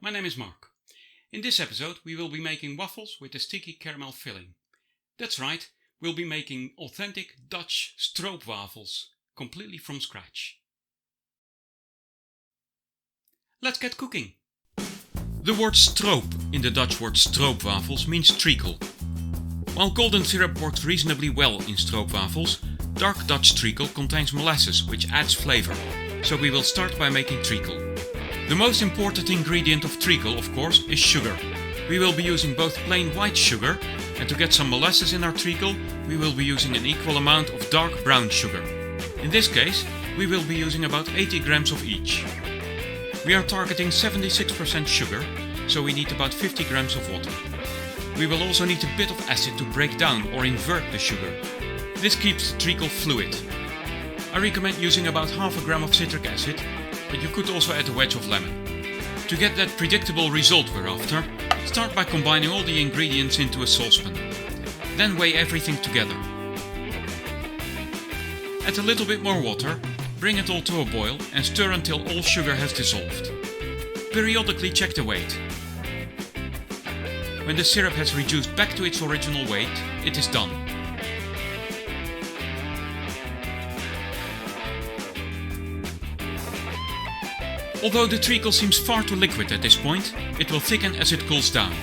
my name is Mark. In this episode we will be making waffles with a sticky caramel filling. That's right, we'll be making authentic Dutch stroopwafels, completely from scratch. Let's get cooking! The word stroop in the Dutch word stroopwafels means treacle. While golden syrup works reasonably well in stroopwafels, dark Dutch treacle contains molasses which adds flavor, so we will start by making treacle. The most important ingredient of treacle, of course, is sugar. We will be using both plain white sugar, and to get some molasses in our treacle, we will be using an equal amount of dark brown sugar. In this case, we will be using about 80 grams of each. We are targeting 76% sugar, so we need about 50 grams of water. We will also need a bit of acid to break down or invert the sugar. This keeps the treacle fluid. I recommend using about half a gram of citric acid, but you could also add a wedge of lemon. To get that predictable result we're after, start by combining all the ingredients into a saucepan. Then weigh everything together. Add a little bit more water, bring it all to a boil and stir until all sugar has dissolved. Periodically check the weight. When the syrup has reduced back to its original weight, it is done. Although the treacle seems far too liquid at this point, it will thicken as it cools down.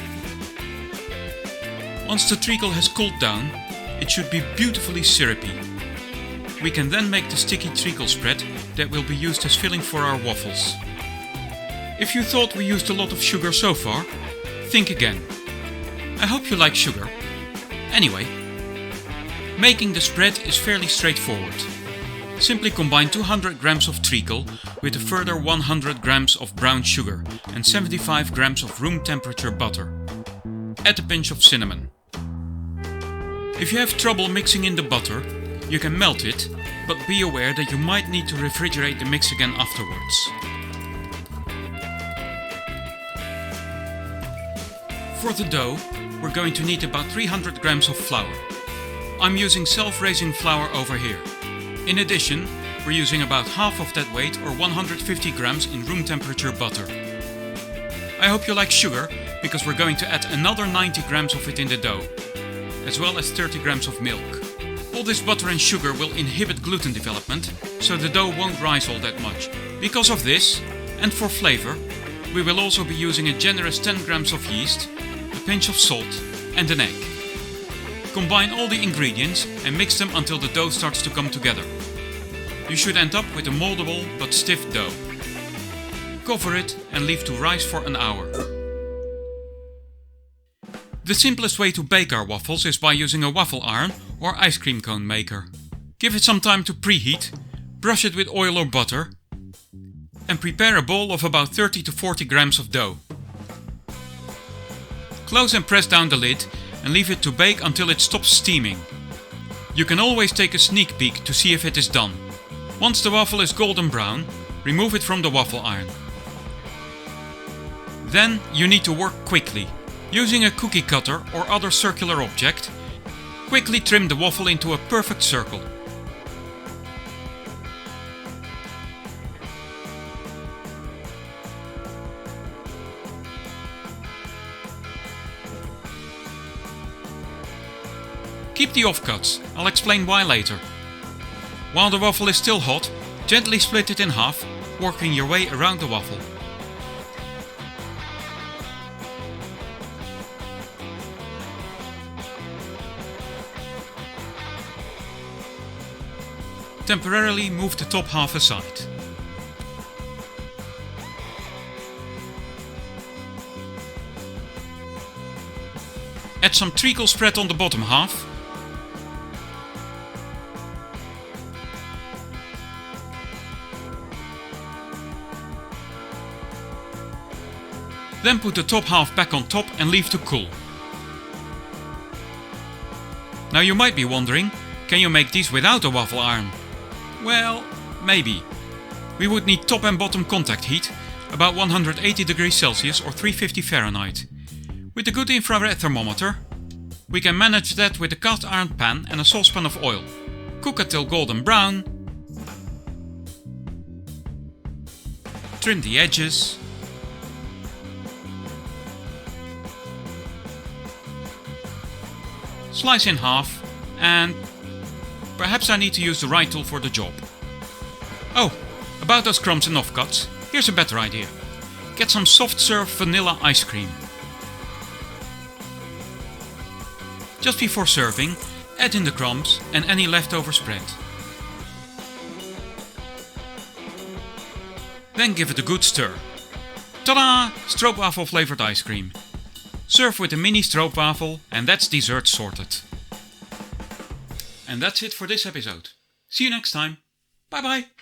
Once the treacle has cooled down, it should be beautifully syrupy. We can then make the sticky treacle spread that will be used as filling for our waffles. If you thought we used a lot of sugar so far, think again. I hope you like sugar. Anyway, making the spread is fairly straightforward. Simply combine 200 grams of treacle with a further 100 grams of brown sugar and 75 grams of room temperature butter. Add a pinch of cinnamon. If you have trouble mixing in the butter, you can melt it, but be aware that you might need to refrigerate the mix again afterwards. For the dough, we're going to need about 300 grams of flour. I'm using self-raising flour over here. In addition, we're using about half of that weight or 150 grams in room temperature butter. I hope you like sugar, because we're going to add another 90 grams of it in the dough, as well as 30 grams of milk. All this butter and sugar will inhibit gluten development, so the dough won't rise all that much. Because of this, and for flavor, we will also be using a generous 10 grams of yeast, a pinch of salt and an egg. Combine all the ingredients and mix them until the dough starts to come together. You should end up with a moldable but stiff dough. Cover it and leave to rise for an hour. The simplest way to bake our waffles is by using a waffle iron or ice cream cone maker. Give it some time to preheat, brush it with oil or butter, and prepare a bowl of about 30 to 40 grams of dough. Close and press down the lid and leave it to bake until it stops steaming. You can always take a sneak peek to see if it is done. Once the waffle is golden brown, remove it from the waffle iron. Then you need to work quickly. Using a cookie cutter or other circular object, quickly trim the waffle into a perfect circle. Keep the offcuts, I'll explain why later. While the waffle is still hot, gently split it in half, working your way around the waffle. Temporarily move the top half aside. Add some treacle spread on the bottom half. Then put the top half back on top and leave to cool. Now you might be wondering, can you make these without a waffle iron? Well, maybe. We would need top and bottom contact heat, about 180 degrees Celsius or 350 Fahrenheit. With a good infrared thermometer, we can manage that with a cast iron pan and a saucepan of oil. Cook until golden brown. Trim the edges. slice in half, and perhaps I need to use the right tool for the job. Oh, about those crumbs and offcuts, here's a better idea. Get some soft serve vanilla ice cream. Just before serving, add in the crumbs and any leftover spread. Then give it a good stir. Ta-da! Stroopwafel flavoured ice cream. Serve with a mini stroopwafel and that's dessert sorted. And that's it for this episode. See you next time. Bye bye!